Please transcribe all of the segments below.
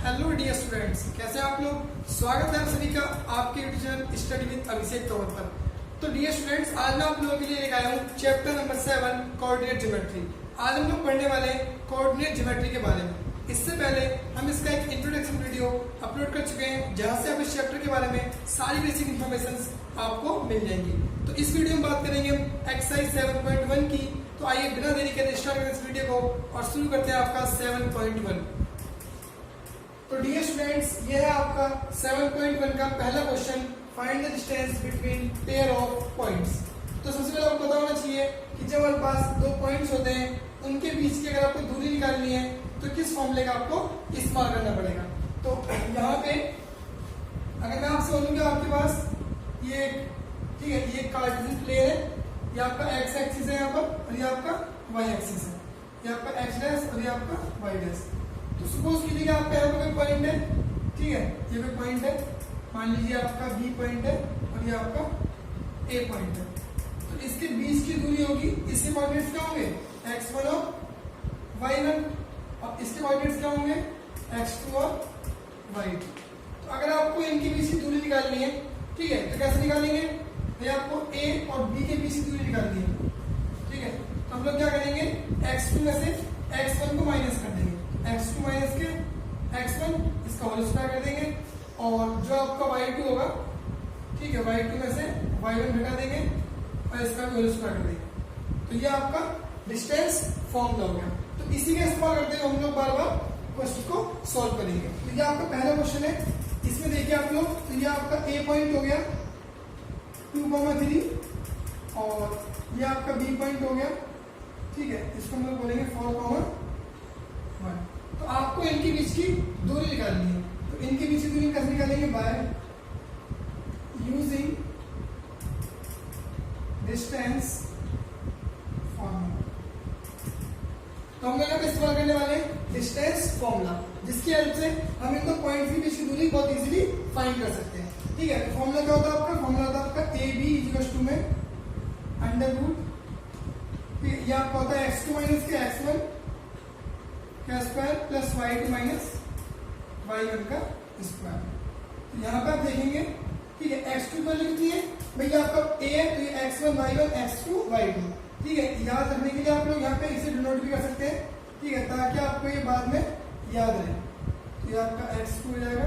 Hello dear students, कैसे आप लोग। स्वागत है आप सभी का आपके यूट्यूब चैनल स्टडी विद अभिषेक तोमर पर। तो डियर स्टूडेंट्स, आज मैं आप लोगों के लिए लेकर आया हूँ चैप्टर नंबर 7 कोऑर्डिनेट ज्योमेट्री। आज हम लोग पढ़ने वाले हैं कोऑर्डिनेट ज्योमेट्री के बारे में। इससे पहले हम इसका एक इंट्रोडक्शन वीडियो अपलोड कर चुके हैं, जहां से आप इस चैप्टर के बारे में सारी बेसिक इन्फॉर्मेशन आपको मिल जाएंगी। तो इस वीडियो में बात करेंगे हम एक्सरसाइज 7.1 की। तो आइए बिना देरी के स्टार्ट करें इस वीडियो को और शुरू करते हैं आपका 7.1। तो डियर स्टूडेंट्स, ये है आपका 7.1 का पहला question, find the distance between pair of points. तो सबसे पहले आपको पता होना चाहिए कि जब हमारे पास दो पॉइंट्स होते हैं, उनके बीच की अगर आपको दूरी निकालनी है तो किस फॉर्मूले का आपको इस्तेमाल करना पड़ेगा। तो यहाँ पे अगर मैं आपसे बोलूँ कि आपके पास ये ठीक है, ये कार्टेशियन प्लेन है, ये आपका एक्स एक्सिस है यहाँ पर और ये आपका वाई एक्सिस है, ये आपका एक्स डैश और ये आपका वाई डैश। तो सपोज कीजिए आपका यहाँ पर कोई पॉइंट है, ठीक है, ये कोई पॉइंट है, मान लीजिए आपका बी पॉइंट है और ये आपका ए पॉइंट है। तो इसके बीच की दूरी होगी, इसके कोऑर्डिनेट्स क्या होंगे x1 और y1 और इसके कोऑर्डिनेट्स क्या होंगे x2 और y2। तो अगर आपको इनके बीच की दूरी निकालनी है, ठीक है, तो कैसे निकालेंगे, तो आपको a और b के बीच की दूरी निकालनी है, ठीक है। तो हम लोग क्या करेंगे, x2 में से x1 को माइनस कर देंगे, x2 माइनस के x1 इसका होल स्क्वायर कर देंगे और जो आपका y2 होगा, ठीक है, y2 में से y1 घटा देंगे और इसका भी होल स्क्वायर कर देंगे। तो ये आपका डिस्टेंस फॉर्मूला हो गया। तो इसी का इस्तेमाल करते हुए हम लोग बार बार क्वेश्चन को सॉल्व करेंगे। तो ये आपका पहला क्वेश्चन है, इसमें देखिए आप लोग, तो ये आपका ए पॉइंट हो गया 2,3 और ये आपका बी पॉइंट हो गया, ठीक है, इसको हम लोग बोलेंगे 4,1। तो आपको इनके बीच की दूरी निकालनी है। तो इनके बीच की दूरी कैसे निकालेंगे, बाय यूजिंग डिस्टेंस फॉर्मूला। तो हम लोग यहाँ पे इस्तेमाल करने वाले डिस्टेंस फॉर्मूला, जिसकी हेल्प से हम इन दो पॉइंट्स के बीच की दूरी बहुत इजीली फाइंड कर सकते हैं, ठीक है। तो फॉर्मूला क्या होता है आपका, फॉर्मूला होता है आपका ए बी इक्वल्स टू में अंडर रूट, ये आपका होता है x2 माइनस के x1 का square plus y2 minus y1 का स्क्वायर। तो यहाँ पे आप देखेंगे, ठीक है, x2 की वैल्यू कितनी है भैया, आपका a है तो ये x1 y1 x2 y2, ठीक है। याद रखने के लिए आप लोग यहाँ पे इसे डिनोट भी कर सकते हैं, ठीक है, ताकि आपको ये बाद में याद रहे। तो ये आपका x2 हो जाएगा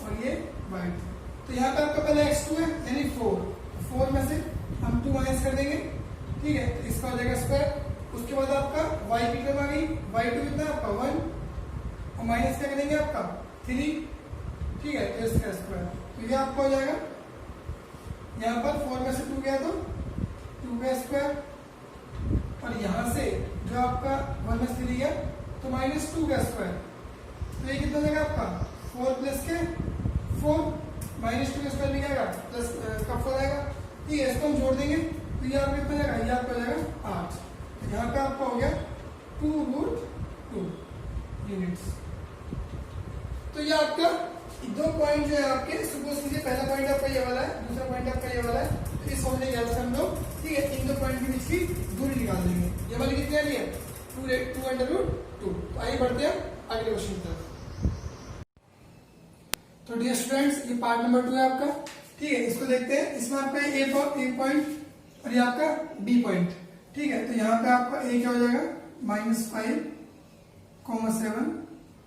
और ये y2। तो यहाँ पे आपका पहले x2 है यानी 4 में से हम 2 माइनस कर देंगे, ठीक है, तो इसका हो जाएगा स्क्वायर। उसके बाद आपका y की टर्म आ गई, y2 कितना है आपका 1 और माइनस क्या करेंगे आपका 3, ठीक है, तो इसका स्क्वायर। तो ये आपका हो जाएगा, यहाँ पर 4 में से 2 गया तो 2 का स्क्वायर और यहाँ से जो आपका 1 में से 3 गया तो -2 का स्क्वायर। तो ये कितना जाएगा आपका 4 प्लस के 4 -2 का स्क्वायर भी आएगा प्लस का 4 आएगा, ठीक है। इसको हम जोड़ देंगे तो ये आपका कितना जाएगा, ये आपका हो जाएगा 8। तो यहाँ पे आपका हो गया 2√2 यूनिट्स। तो ये आपका दो पॉइंट जो है आपके, सपोज कीजिए पहला पॉइंट आपका ये वाला है, दूसरा पॉइंट आपका ये वाला है। तो इस फॉर्मूले की हेल्प से हम लोग, ठीक है, इन दो पॉइंट के बीच की दूरी निकाल देंगे। ये वाली कितनी आ रही है 2√2। तो आइए बढ़ते हैं अगले क्वेश्चन तक। तो डियर स्टूडेंट्स, ये पार्ट नंबर 2 है आपका, ठीक है, इसको देखते हैं। इसमें आपका ए पॉइंट और ये आपका बी पॉइंट, ठीक है। तो यहाँ पे आपका ए क्या हो जाएगा -5, 7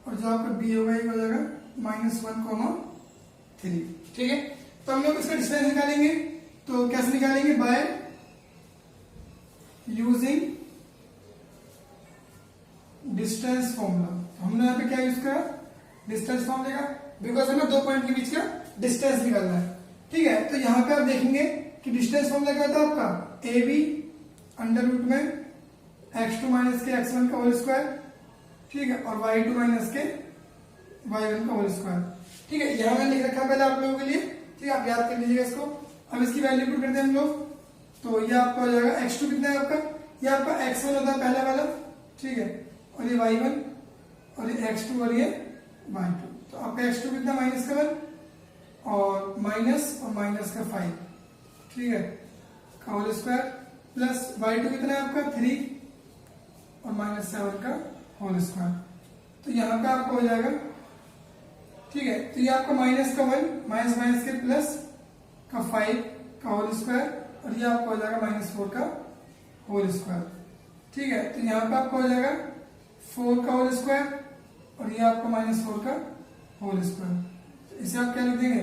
और जो आपका बी होगा ये हो जाएगा -1, 3, ठीक है। तो हम लोग इसका डिस्टेंस निकालेंगे। तो कैसे निकालेंगे, बाय यूजिंग डिस्टेंस फॉर्मूला। हमने यहाँ पे क्या यूज करा, डिस्टेंस फॉर्मूले का, बिकॉज हमें दो पॉइंट के बीच का डिस्टेंस निकालना है, ठीक है। तो यहाँ पे आप देखेंगे कि डिस्टेंस फॉर्मूला क्या होता है आपका, ए बी अंडर रूट में x2 माइनस के x1 का होल स्क्वायर, ठीक है, और y2 माइनस के y1 का होल स्क्वायर, ठीक है। यहां मैंने लिख रखा पहले आप लोगों के लिए, ठीक है, आप याद कर लीजिएगा इसको। अब इसकी वैल्यू पुट करते हैं हम लोग। तो ये आपका हो जाएगा x2 कितना है आपका, ये आपका x1 होता है पहला वाला, ठीक है, और ये y1 और ये x2 और ये y2। तो आपका x2 कितना -7 और माइनस का 5, ठीक है, का होल स्क्वायर प्लस y2 कितना है आपका 3 और -7 का होल स्क्वायर। तो यहाँ पे आपको हो जाएगा ठीक है, तो ये आपका माइनस का 1 माइनस माइनस के प्लस का 5 का होल स्क्वायर और ये आपका हो जाएगा -4 का होल स्क्वायर। ठीक है, तो यहाँ पे आपका हो जाएगा 4 का होल स्क्वायर और ये आपका -4 का होल स्क्वायर। तो इसे आप क्या लिख देंगे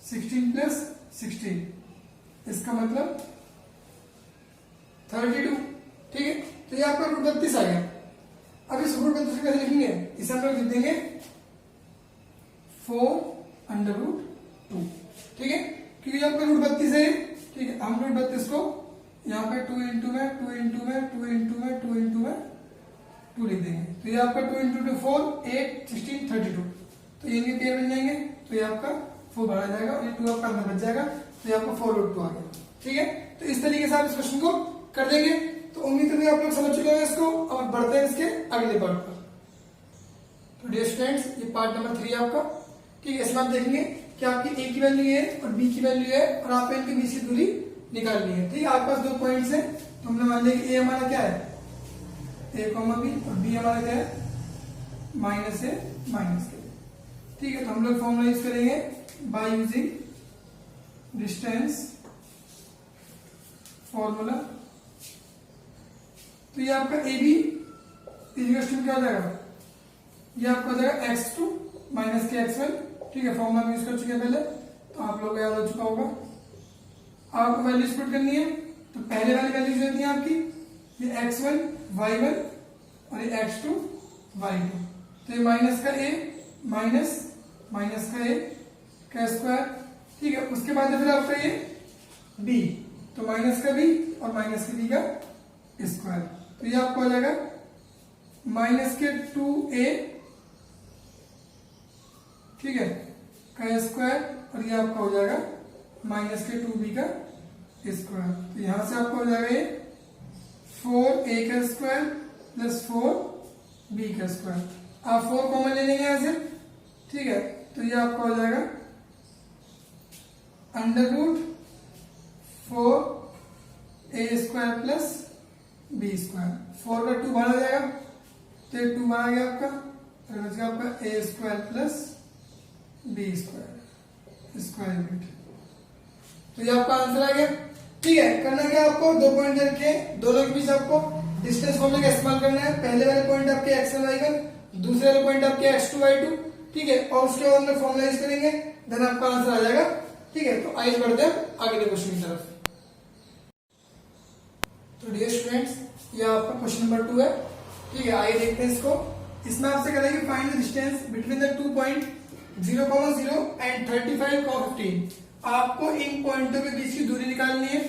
16 प्लस 16, इसका मतलब 32। ठीक है, तो ये आपका रूट 32 आ गया। अब इस रूट 32 को कैसे लिखेंगे, इसे हम लोग लिख देंगे 4√2। ठीक है, क्योंकि आपका रूट 32 है। ठीक है, हम रूट 32 को यहाँ पे 2 इंटू में 2 इंटू में 2 इंटू में 2 इंटू में 2 लिख देंगे। तो ये आपका 2 इंटू 2 4 8 16 32। तो ये इनके पेयर बन जाएंगे, तो ये आपका 4 बाहर आ जाएगा और ये 2 आपका अंदर बच जाएगा। तो ये आपका 4√2 आ गया। ठीक है, तो इस तरीके से आप इस क्वेश्चन को कर देंगे। तो उम्मीद करते हैं आप लोग समझ चुके हैं इसको। अब बढ़ते हैं इसके अगले पार्ट पर। तो डियर स्टूडेंट्स, ये पार्ट नंबर 3 आपका। ठीक है, इसमें आप देखेंगे कि आपकी ए की वैल्यू है और बी की वैल्यू है और आप इनके बीच की दूरी निकालनी है। ठीक है, आपके पास 2 पॉइंट्स हैं, तो हमने मान लिया कि ए हमारा क्या है a, बी और बी हमारा क्या है -a -a। ठीक है, तो हम लोग फॉर्मूला यूज करेंगे बाय यूजिंग डिस्टेंस फॉर्मूला। तो ये आपका ए बी इक्वल क्या हो जाएगा, ये आपका हो जाएगा x2 माइनस के x1। ठीक है, फॉर्मूला हम यूज कर चुके हैं पहले, तो आप लोग को याद हो चुका होगा। आपको वैल्यू पुट करनी है, तो पहले वाली वैल्यू जो होती है आपकी ये x1 y1 और ये x2 y2। तो ये माइनस का a माइनस माइनस का a का स्क्वायर। ठीक है, उसके बाद फिर आपका ये b, तो माइनस का b और माइनस के b का स्क्वायर। तो ये आपको हो जाएगा माइनस के 2a, ठीक है, का स्क्वायर और ये आपका हो जाएगा माइनस के 2b का स्क्वायर। तो यहां से आपको हो जाएगा ये 4a का स्क्वायर प्लस 4b का स्क्वायर। आप 4 कॉमन ले लेंगे यहां से। ठीक है, तो ये आपका हो जाएगा √4a square plus b square. 4 का 2 बाहर आ जाएगा, तो ये 2 बाहर आ गया आपका, तो बच गया आपका a square plus b square square unit. तो ये आपका आंसर आ गया। ठीक है, करना क्या आपको, 2 पॉइंट दे रखे हैं, दोनों के बीच आपको डिस्टेंस फॉर्मूला का इस्तेमाल करना है। पहले वाले पॉइंट आपके x1 y1, दूसरे वाले पॉइंट आपके x2 y2। ठीक है, और उसके बाद में फॉर्मूला यूज करेंगे, देन आपका आंसर आ जाएगा। ठीक है, तो आइए बढ़ते हैं आगे के क्वेश्चन की तरफ। तो डियर स्टूडेंट्स, ये आपका क्वेश्चन नंबर 2 है। ठीक है, आइए देखते हैं इसको। इसमें आपसे करेंगे find the distance between the 2 point 0,0 and 35,15। आपको इन पॉइंटों के बीच की दूरी निकालनी है।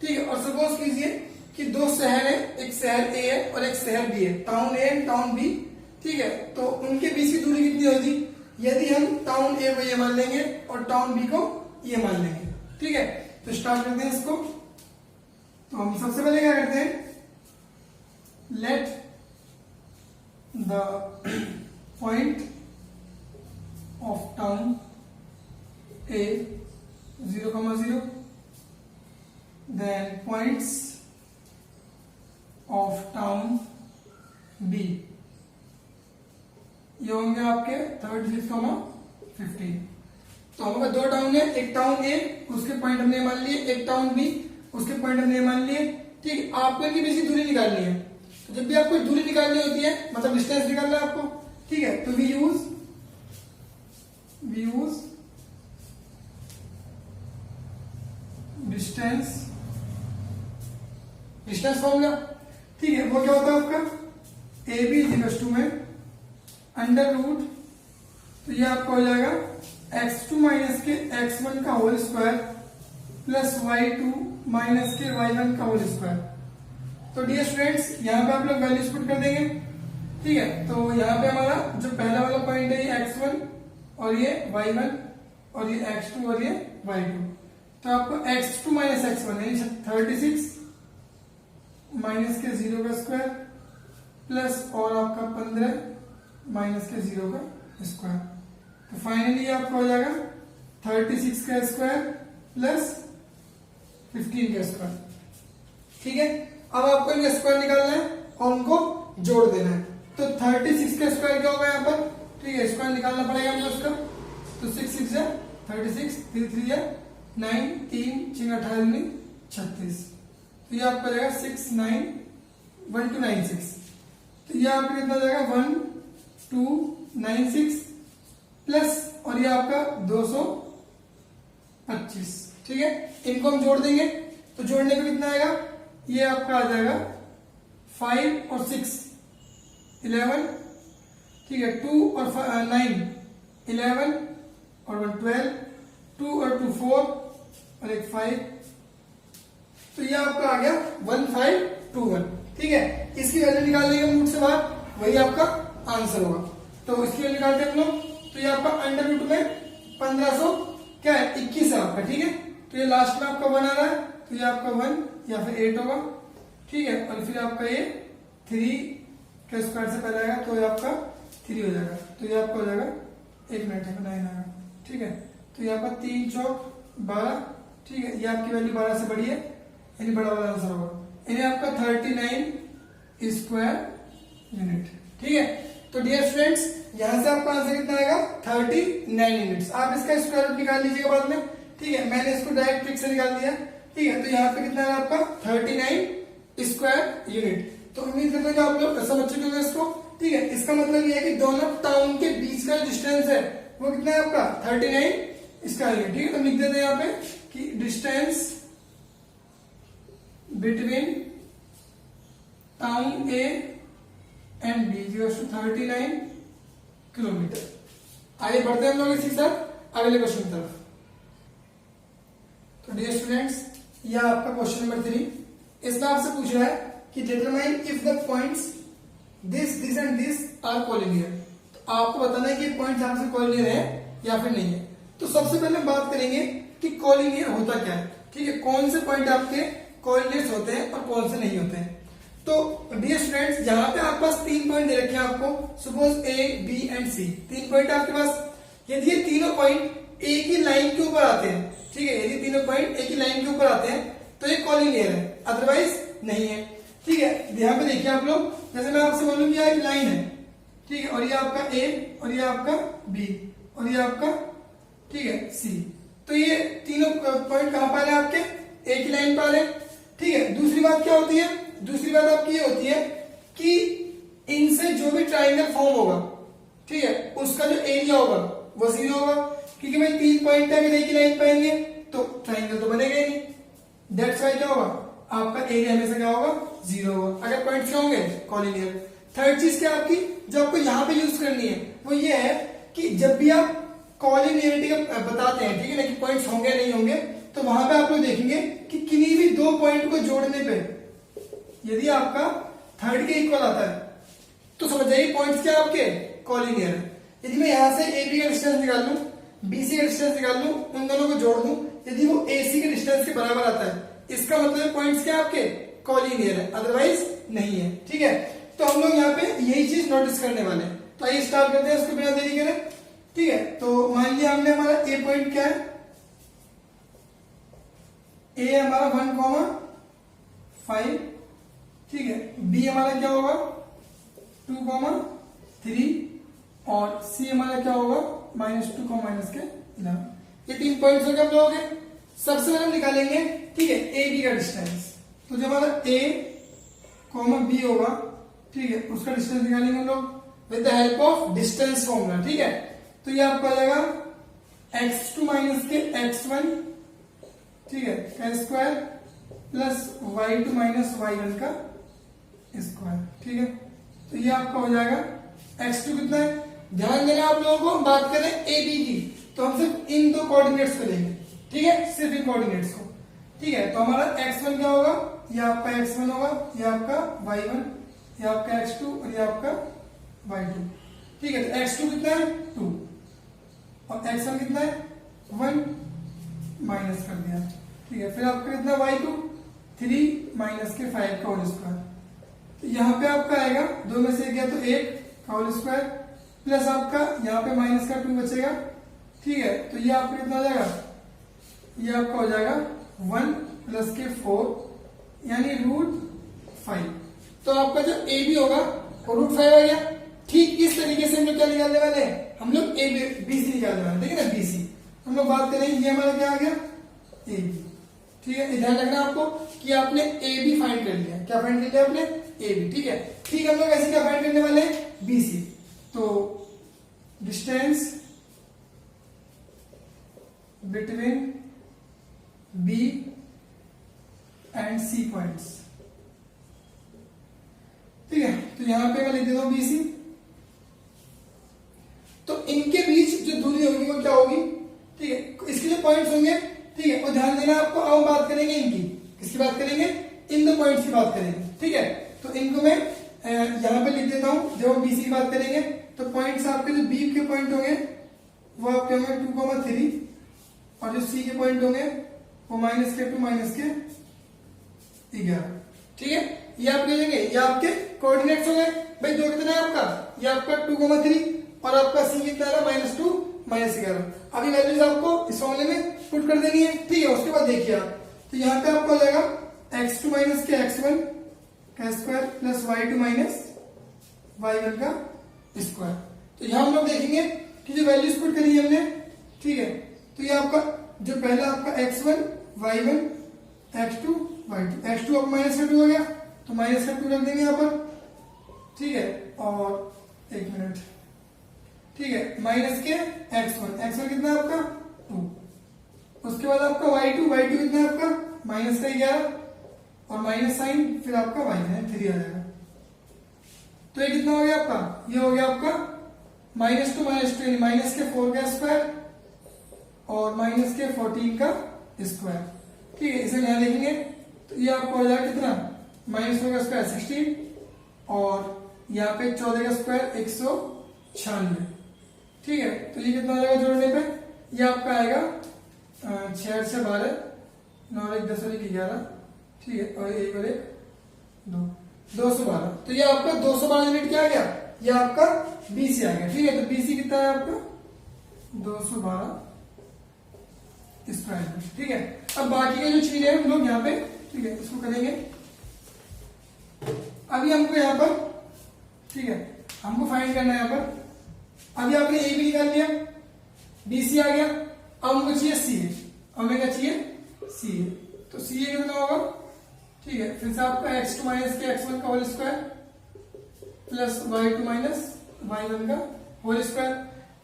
ठीक है, और सपोज कीजिए कि 2 शहर है, एक शहर ए है और एक शहर बी है, town A and town B. ठीक है, तो उनके बीच की दूरी कितनी होगी, यदि हम टाउन ए को ये मान लेंगे और टाउन बी को ये मान लेंगे। ठीक है, तो स्टार्ट करते हैं इसको। तो हम सबसे पहले क्या करते हैं, let the point of town A 0,0, then points of town B ये होंगे आपके 36,15। तो हमारे 2 टाउन है, एक टाउन ए उसके पॉइंट हमने मान लिए, एक टाउन बी उसके पॉइंट हमने मान लिए। ठीक, आपको इनकी बीच की दूरी निकालनी है। तो जब भी आपको दूरी निकालनी होती है, मतलब डिस्टेंस निकालना है आपको। ठीक है, तो वी यूज डिस्टेंस फॉर्मूला। ठीक है, वो क्या होता है आपका ए बी इक्वल में अंडर रूट, तो ये आपका हो जाएगा x2 माइनस के x1 का whole square plus y2 minus के y1 का होल स्क्वायर। तो डियर स्टूडेंट्स, यहाँ पे आप लोग वैल्यूज पुट कर देंगे। ठीक है, तो यहाँ पे हमारा जो पहला वाला पॉइंट है ये x1 और ये y1 और ये x2 और ये y2। तो आपको x2 माइनस x1 यानी 36 माइनस के 0 का स्क्वायर प्लस और आपका 15 माइनस के 0 का स्क्वायर। तो फाइनली आपको हो जाएगा 36 का स्क्वायर प्लस 15 का स्क्वायर। ठीक है, अब आपको इनका स्क्वायर निकालना है और उनको जोड़ देना है। तो 36 का स्क्वायर क्या होगा यहाँ पर, ठीक है, स्क्वायर निकालना पड़ेगा हमको इसका। तो 6 6 है 36, 3 3 है 9, 3 6 18 36। तो ये आपका जाएगा 6 9 1 2 9 6। तो ये आपका कितना जाएगा 1 2 9 6 प्लस और ये आपका 225। ठीक है, इनको हम जोड़ देंगे तो जोड़ने पे कितना आएगा, ये आपका आ जाएगा 5 और 6 11। ठीक है, 2 और 9 11 और 1 12, 2 और 2 4 और एक 5। तो ये आपका आ गया 1521। ठीक है, इसकी वैल्यू निकाल लेंगे हम रूट से बाहर, वही आपका आंसर होगा। तो इसकी वैल्यू निकालते हैं हम लोग। तो ये आपका अंडर रूट में 1500 क्या है 21 है आपका। ठीक है, तो ये लास्ट में आपका 1 आ रहा है, तो ये आपका 1 या फिर 8 होगा। ठीक है, और फिर आपका ये 3 के स्क्वायर से पहले आएगा तो ये आपका 3 हो जाएगा। तो ये आपका हो जाएगा 1 मिनट है 9 आएगा। ठीक है, तो ये आपका 3 चौक 12। ठीक है, ये आपकी वैल्यू 12 से बड़ी है, यानी बड़ा वाला आंसर होगा, यानी आपका 39 स्क्वायर यूनिट। ठीक है, तो डियर स्टूडेंट्स यहां से आपका आंसर कितना आएगा 39 यूनिट्स। आप इसका स्क्वायर रूट निकाल लीजिएगा बाद में। ठीक है, मैंने इसको डायरेक्ट ट्रिक से निकाल दिया। ठीक है, तो यहाँ पे कितना है आपका 39 स्क्वायर यूनिट। तो उम्मीद करते हैं कि आप लोग समझ चुके होंगे इसको। ठीक है, इसका मतलब ये है कि दोनों टाउन के बीच का डिस्टेंस है वो कितना है आपका 39 स्क्वायर यूनिट। ठीक है, तो लिख देते हैं यहाँ पे कि distance between town A and B equals to 39 kilometre. आगे बढ़ते हैं हम लोग इसी के साथ अगले क्वेश्चन की तरफ। तो डियर स्टूडेंट्स यह आपका क्वेश्चन नंबर 3। इसमें आपसे पूछ रहा है कि determine if the points this and this are collinear. तो आपको बताना है कि पॉइंट्स आपसे कोलिनियर है या फिर नहीं है। तो सबसे पहले हम बात करेंगे कि कोलिनियर होता क्या है। ठीक है, कौन से पॉइंट आपके कोलिनियर्स होते हैं और कौन से नहीं होते हैं। तो डियर स्टूडेंट्स यहाँ पे आपके पास 3 पॉइंट दे रखे हैं आपको, suppose A B and C. 3 point आपके पास। यदि ये तीनों पॉइंट एक ही लाइन के ऊपर आते हैं, ठीक है, यदि तीनों पॉइंट एक ही लाइन के ऊपर आते हैं तो ये कोलिनियर है, अदरवाइज नहीं है। ठीक है, यहाँ पे देखिए आप लोग, जैसे मैं आपसे बोलूं कि एक लाइन है, ठीक है, और ये आपका ए और ये आपका बी और ये आपका ठीक है सी। तो ये तीनों पॉइंट कहां पर है आपके, एक ही लाइन पर है। ठीक है, दूसरी बात क्या होती है, दूसरी बात आपकी ये होती है कि इनसे जो भी ट्राइंगल फॉर्म होगा, ठीक है, उसका जो एरिया होगा वो 0 होगा, क्योंकि भाई 3 पॉइंट अगर एक ही लाइन पर आएंगे तो ट्राइंगल तो बनेगा ही नहीं। दैट्स व्हाई क्या होगा, आपका एरिया हमेशा क्या होगा 0 होगा अगर पॉइंट्स क्या होंगे कोलिनियर। थर्ड चीज क्या आपकी जो आपको यहाँ पे यूज करनी है वो ये है कि जब भी आप कोलिनियरिटी का बताते हैं, ठीक है ना, कि पॉइंट्स होंगे नहीं होंगे, तो वहां पे आप लोग देखेंगे कि किन्हीं भी 2 पॉइंट को जोड़ने पे यदि आपका थर्ड के इक्वल आता है तो समझ जाइए पॉइंट्स क्या आपके कोलिनियर है। यदि मैं यहां से ए बी का डिस्टेंस निकाल लूं, बी सी का डिस्टेंस निकाल लूं, उन दोनों को जोड़ दूं, यदि वो ए सी के डिस्टेंस के बराबर आता है, इसका मतलब पॉइंट्स क्या आपके कोलिनियर है, अदरवाइज नहीं है। ठीक है, तो हम लोग यहाँ पे यही चीज नोटिस करने वाले हैं। तो आइए स्टार्ट करते हैं इसको बिना देरी करे। ठीक है, तो मान लिया हमने हमारा ए पॉइंट क्या है, ए हमारा 1,5, ठीक है, बी हमारा क्या होगा 2,3 और सी हमारा क्या होगा -2 -11। ये 3 पॉइंट्स हो गए हम लोगों के। सबसे पहले हम निकालेंगे, ठीक है, ए बी का डिस्टेंस। तो जो हमारा ए कॉमा बी होगा, ठीक है, उसका डिस्टेंस निकालेंगे हम लोग with the help of distance formula. ठीक है, तो ये आपको आ जाएगा x2 माइनस के x1, ठीक है, का square plus y2 minus y1 का स्क्वायर। ठीक है, तो ये आपका हो जाएगा x2 कितना है, ध्यान देना आप लोगों को, हम बात करें ए बी की तो हम सिर्फ इन 2 कोऑर्डिनेट्स को लेंगे। ठीक है, सिर्फ इन कोऑर्डिनेट्स को। ठीक है, तो हमारा x1 क्या होगा, ये आपका x1 होगा, ये आपका y1, ये आपका x2 और ये आपका y2। ठीक है, तो x2 कितना है 2 और x1 कितना है 1, माइनस कर दिया। ठीक है, फिर आपका कितना y2 3 माइनस के 5 का होल स्क्वायर। तो यहाँ पे आपका आएगा 2 में से गया तो 1 का होल स्क्वायर प्लस आपका यहाँ पे माइनस का 2 बचेगा। ठीक है, तो ये आपका कितना हो जाएगा, ये आपका हो जाएगा 1 प्लस के 4 यानी √5। तो आपका जो ए बी होगा वो √5 आ गया। ठीक इस तरीके से हम लोग क्या निकालने वाले हैं, हम लोग ए बी सी निकालने वाले, ठीक है ना, बी सी। हम लोग बात करेंगे ये हमारा क्या आ गया, ए बी, ठीक है। ध्यान रखना आपको कि आपने ए बी फाइंड कर लिया, क्या फाइंड कर लिया आपने, ए बी, ठीक है। ठीक हम लोग ऐसे क्या फाइंड करने वाले हैं, बी सी। तो distance between B and C points, ठीक है। तो यहां पे मैं लिख देता हूं बी सी। तो इनके बीच जो दूरी होगी वो क्या होगी, ठीक है, इसके जो पॉइंट्स होंगे, ठीक है, और ध्यान देना आपको। अब हम बात करेंगे इनकी, किसकी बात करेंगे, इन दो पॉइंट्स की बात करेंगे, ठीक है। तो इनको मैं यहां पे लिख देता हूं। जब हम बीसी की बात करेंगे तो पॉइंट्स आपके जो बी के पॉइंट होंगे वो आपके होंगे 2,3 और जो सी के पॉइंट होंगे वो -2 -11, ठीक है। ये आप ले लेंगे, ये आपके कोऑर्डिनेट्स होंगे भाई। दो कितना है आपका, ये आपका 2,3 और आपका सी कितना है, -2 -11। अभी वैल्यूज आपको इस फॉर्मूले में पुट कर देनी है, ठीक है। उसके बाद देखिए आप, तो यहाँ पे आपको हो जाएगा x2 - के x1 का स्क्वायर प्लस y2 - y1 का स्क्वायर। तो यहाँ हम लोग देखेंगे कि जो वैल्यूज पुट करी है हमने, ठीक है। तो ये आपका जो पहला आपका x1 y1 x2 y2, x2 अब -2 हो गया तो -2 रख देंगे यहाँ पर, ठीक है। और एक मिनट, ठीक है, माइनस के x1 कितना है आपका 2। उसके बाद आपका y2 कितना है आपका -11 और माइनस साइन, फिर आपका y है 3 आ जाएगा। तो ये कितना हो गया आपका, ये हो गया आपका -2 यानी -4 का स्क्वायर और -14 का स्क्वायर, ठीक है। इसे यहां देखेंगे तो ये आपको हो जाएगा कितना, -4 का स्क्वायर 16 और यहाँ पे 14 का स्क्वायर 196, ठीक है। तो ये कितना आ जाएगा जोड़ने पे, ये आपका आएगा 6 से 12 9 1 10 और 11, ठीक है, और 1 और 1 2 212। तो ये आपका 212 यूनिट क्या आ गया, ये आपका बीसी आ गया, ठीक है। तो बीसी कितना है आपका 212 स्क्वायर, ठीक है। अब बाकी के जो चीजें हैं हम लोग यहाँ पे, ठीक है, इसको करेंगे। अभी हमको यहाँ पर, ठीक है, हमको फाइंड करना है यहाँ पर। अभी आपने ए बी निकाल लिया, बीसी आ गया। अब हमको चाहिए सी ए, हमें क्या चाहिए सी ए। तो सी ए कितना होगा, ठीक है, फिर से आपका x2 - के x1 का whole square plus y2 - y1 का होल स्क्वायर,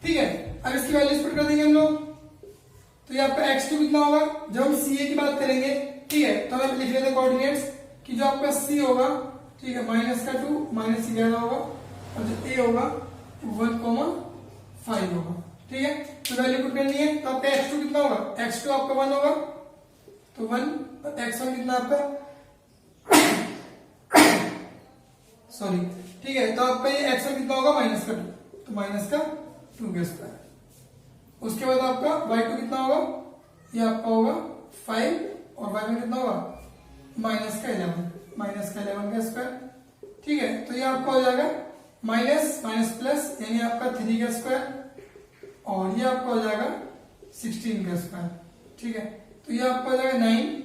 ठीक है। अब इसकी वैल्यूज पुट कर देंगे हम लोग। तो ये आपका x2 कितना होगा, जब हम सी ए की बात करेंगे, ठीक है, तो हम लिख लेते हैं कोऑर्डिनेट्स कि जो आपका सी होगा, ठीक है, -2 -11 होगा और जो ए होगा 1,5 होगा, ठीक है। तो वैल्यू पुट करनी है। तो आपका x2 कितना होगा, x2 आपका 1 होगा तो 1, x1 कितना आपका सॉरी, ठीक है। तो आपका ये x1 कितना होगा -2, तो -2 का स्क्वायर। उसके बाद आपका y2 कितना होगा, ये आपका होगा 5 और y1 कितना होगा -11 का स्क्वायर, ठीक है। तो ये आपका हो जाएगा माइनस प्लस यानी आपका 3 का स्क्वायर और ये आपका हो जाएगा 16 का स्क्वायर, ठीक है। तो ये आपका हो जाएगा 9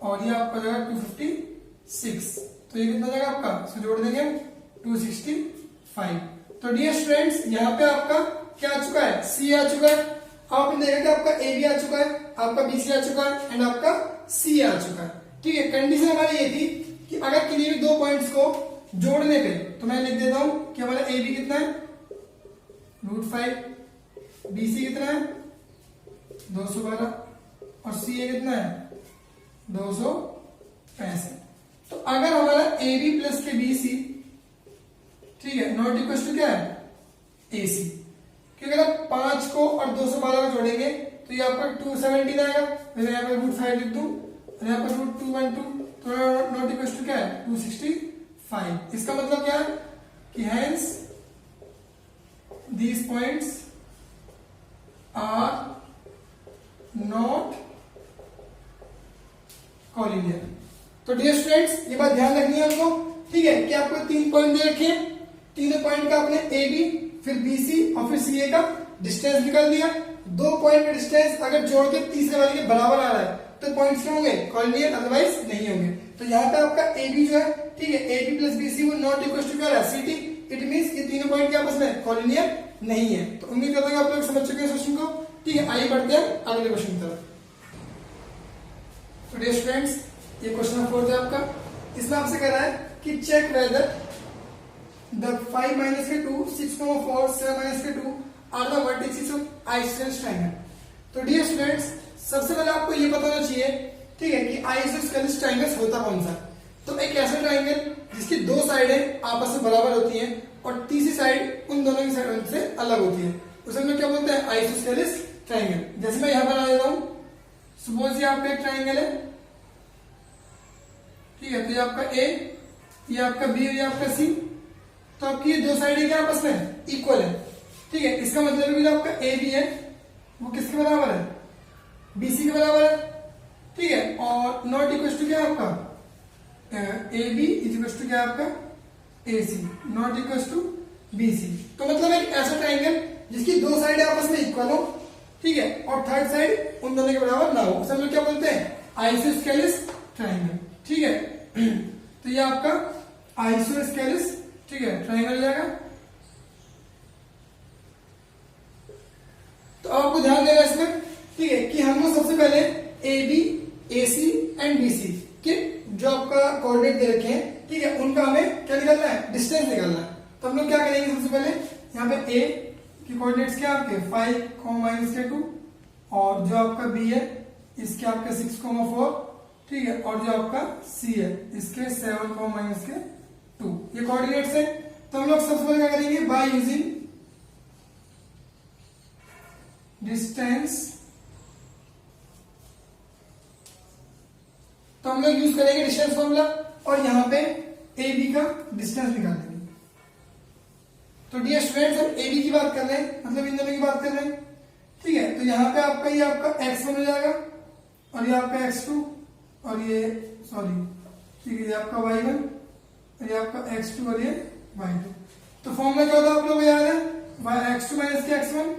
और ये आपका हो जाएगा 256। तो ये कितना हो जाएगा आपका, इसको जोड़ देंगे 265। तो डियर स्टूडेंट्स, यहाँ पे आपका क्या आ चुका है, सी आ चुका है। आपने देखा कि आपका ए बी आ चुका है, आपका बी सी आ चुका है एंड आपका सी आ चुका है, ठीक है। कंडीशन हमारी ये थी कि अगर किसी भी दो पॉइंट्स को जोड़ने पे, तो मैं लिख देता हूं कि हमारा ए बी कितना है √5, बी सी कितना है 212 और सी ए कितना है 265। तो अगर हमारा ए बी प्लस के बी सी, ठीक है, नॉट इक्वल टू क्या है ए सी, क्योंकि अगर 5 को और 212 को जोड़ेंगे तो ये आपका 217 आएगा। मैं यहाँ पे √5 लिख दूं और यहाँ पर √212, तो नॉट इक्वल टू क्या है 265। इसका मतलब क्या है कि hence these points are not collinear। तो डियर स्टूडेंट्स, ये बात ध्यान रखनी है आपको, ठीक है, कि आपको 3 पॉइंट दे रखे हैं, तीनों पॉइंट का आपने ए बी फिर बी सी और फिर सी ए का डिस्टेंस निकाल दिया। 2 पॉइंट का डिस्टेंस अगर जोड़ के तीसरे वाले के बराबर आ रहा है तो पॉइंट्स क्या होंगे, कॉलिनियर, अदरवाइज नहीं होंगे। तो यहाँ पे आपका ए बी जो है, ठीक है, A B plus B C वो नॉट इक्वल टू क्या है सी टी, इट मींस ये तीनों पॉइंट के आपस में कॉलिनियर नहीं है। तो उम्मीद करता हूं आप लोग समझ चुके हैं क्वेश्चन को। ठीक है, आइए बढ़ते हैं अगले क्वेश्चन की तरफ। तो डियर स्टूडेंट्स, ये क्वेश्चन नंबर 4 है आपका। इसमें आपसे कह रहा है कि चेक वेदर द 5 माइनस के 2, 6,4, 7 माइनस के 2 are the vertices of isosceles triangle. तो डियर स्टूडेंट्स, सबसे पहले आपको ये पता होना चाहिए, ठीक है, कि आइसोसेलेस ट्रायंगल होता कौन सा। तो एक ऐसा ट्रायंगल जिसकी दो साइडें आपस में बराबर होती हैं और तीसरी साइड उन दोनों की साइड से अलग होती है, उसे हम लोग क्या बोलते हैं, आइसोसेलेस ट्रायंगल। जैसे मैं यहां बना देता हूं, सपोज ये आपका एक ट्रायंगल है, ठीक है, तो ये आपका ए, ये आपका बी और ये आपका सी। तो आपकी ये दो साइडें क्या आपस में इक्वल है, ठीक है। इसका मतलब है कि जो आपका ए बी है वो किसके बराबर है, बीसी के बराबर है, ठीक है। और नॉट इक्वल टू क्या है आपका, A B is equal to क्या आपका A C, not equal to B C. तो मतलब एक ऐसा ट्रायंगल जिसकी दो साइड आपस में इक्वल हो, ठीक है, और थर्ड साइड उन दोनों के बराबर ना हो, उसे हम लोग क्या बोलते हैं, आइसोस्केलेस ट्रायंगल, ठीक है। तो ये आपका आइसोस्केलेस, ठीक है, ट्रायंगल हो जाएगा। तो आपको ध्यान देना इसमें, ठीक है, कि हम लोग सबसे पहले A B, A C and B C के जो आपका कोऑर्डिनेट दे रखे हैं, ठीक है, उनका हमें क्या निकालना है, डिस्टेंस निकालना है। तो हम लोग क्या करेंगे, सबसे पहले यहाँ पे ए की कोऑर्डिनेट्स क्या आपके 5,-2 और जो आपका बी है इसके आपके 6,4, ठीक है, और जो आपका सी है इसके 7,-2 ये कोऑर्डिनेट्स है। तो हम लोग सबसे पहले क्या करेंगे, बाय यूजिंग डिस्टेंस, तो हम लोग यूज करेंगे डिस्टेंस फॉर्मूला और यहां पे ए बी का डिस्टेंस निकाल देंगे। तो डियर स्टूडेंट्स, हम ए बी की बात कर रहे हैं, मतलब इन दोनों की बात कर रहे हैं, ठीक है। तो यहां पे आपका ये आपका x1 हो जाएगा और ये आपका x2 और ये सॉरी, ठीक है, ये आपका y1 और ये आपका x2 और ये y2। तो फॉर्मूला क्या होता है आप लोगों को याद है, x2 माइनस के x1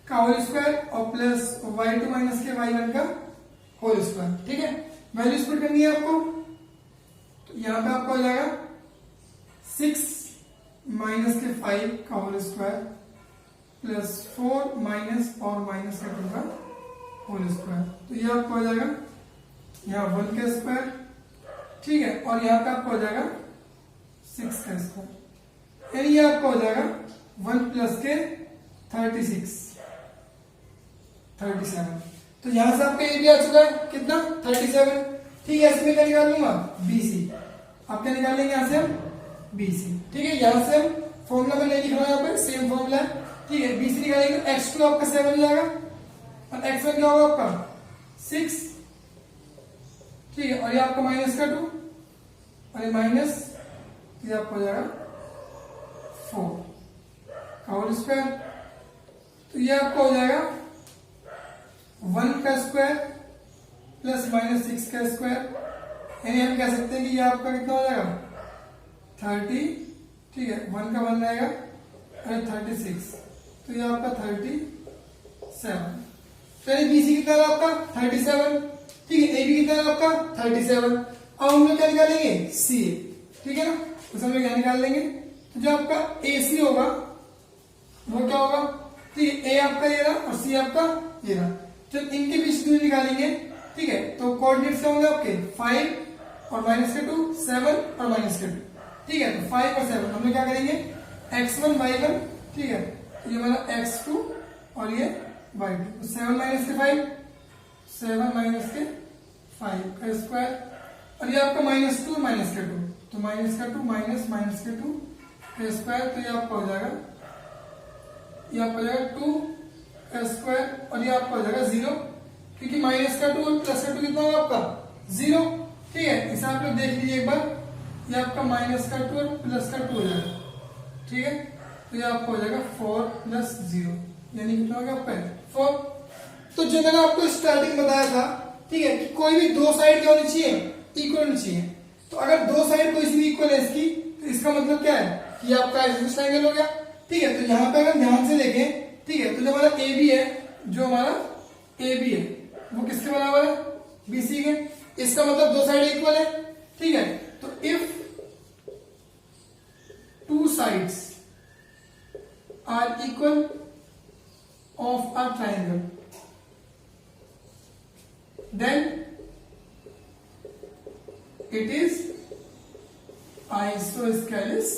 का होल स्क्वायर और प्लस y2 माइनस के y1 का होल स्क्वायर, ठीक है। वैल्यूज पुट करनी है आपको, तो यहां पे आपका हो जाएगा 6 माइनस के 5 का होल स्क्वायर प्लस 4 माइनस और माइनस के 2 का होल स्क्वायर। तो ये आपको हो जाएगा यहाँ 1 का स्क्वायर, ठीक है, और यहाँ पे आपको हो जाएगा 6 का स्क्वायर, यानी ये आपको हो जाएगा 1 प्लस के 37। तो यहां से आपका ए बी आ चुका है कितना, 37, ठीक है। इसमें क्या निकाल लूंगा, बीसी, आप क्या निकाल लेंगे यहां से हम बीसी, ठीक है। यहां से हम फॉर्मूला में नहीं लिख रहा हूं, यहाँ पर सेम फॉर्मूला है, ठीक है। बीसी निकालेंगे, x2 आपका 7 हो जाएगा और x1 क्या होगा आपका 6, ठीक है, और ये आपका माइनस का 2 और ये माइनस, ये आपको हो जाएगा 4 का होल स्क्वायर। तो ये आपका हो जाएगा 1 का स्क्वायर प्लस माइनस 6 का स्क्वायर, यानी हम कह सकते हैं कि ये आपका कितना हो जाएगा 30, ठीक है, 1 का 1 रहेगा और 36, तो ये आपका 37। तो ये बीसी कितना है आपका 37, ठीक है, ए बी कितना है आपका 37। अब हम लोग क्या निकालेंगे, सी ए, ठीक है ना, उसे हम लोग यहाँ निकाल लेंगे। तो जो आपका ए सी होगा वो क्या होगा, ठीक है, ए आपका ये रहा और सी आपका ये रहा। जब इनके बीच दूरी निकालेंगे, ठीक है, तो कोऑर्डिनेट्स क्या होंगे आपके 5 और माइनस के 2, 7 और माइनस के 2, ठीक है। तो 5 और 7 हम लोग क्या करेंगे, x1 y1, ठीक है, तो ये हमारा x2 और ये y2, तो 7 माइनस के 5, 7 माइनस के 5 का स्क्वायर और ये आपका -2 माइनस के 2, तो माइनस का 2 माइनस माइनस के 2 का स्क्वायर, तो ये आपका हो जाएगा, ये आपका हो जाएगा 2 का स्क्वायर और ये आपका हो जाएगा 0, क्योंकि माइनस का 2 और प्लस का 2 कितना होगा आपका 0, ठीक है। इसे आप लोग देख लीजिए एक बार, ये आपका माइनस का 2 और प्लस का 2 हो जाएगा, ठीक है। तो ये आपको हो जाएगा 4 प्लस 0, यानी कितना होगा आपका 4। तो जो मैंने आपको स्टार्टिंग बताया था, ठीक है, कि कोई भी दो साइड क्या होनी चाहिए, इक्वल होनी चाहिए। तो अगर दो साइड कोई सी भी इक्वल है इसकी, तो इसका मतलब क्या है कि आपका आइसोसेलेस ट्रायंगल हो गया, ठीक है। तो यहाँ पे अगर ध्यान से देखें, ठीक है, तो जो हमारा ए बी है, जो हमारा ए बी है वो किसके बराबर है, बीसी के, इसका मतलब दो साइड इक्वल है, ठीक है। तो if two sides are equal of a triangle, then it is isosceles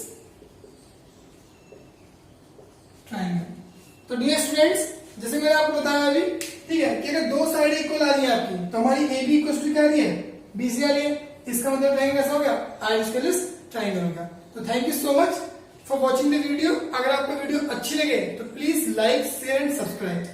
triangle. तो डियर स्टूडेंट्स, जैसे मैंने आपको बताया अभी, ठीक है, कि अगर दो साइड इक्वल आ रही है आपकी, तो हमारी ए बी इक्वल टू क्या आ रही है, बीसी आ रही है, इसका मतलब ट्राइंगल कैसा हो गया, आइसोसेलेस ट्राइंगल होगा। तो thank you so much for watching the video. अगर आपको वीडियो अच्छी लगे तो please like, share and subscribe.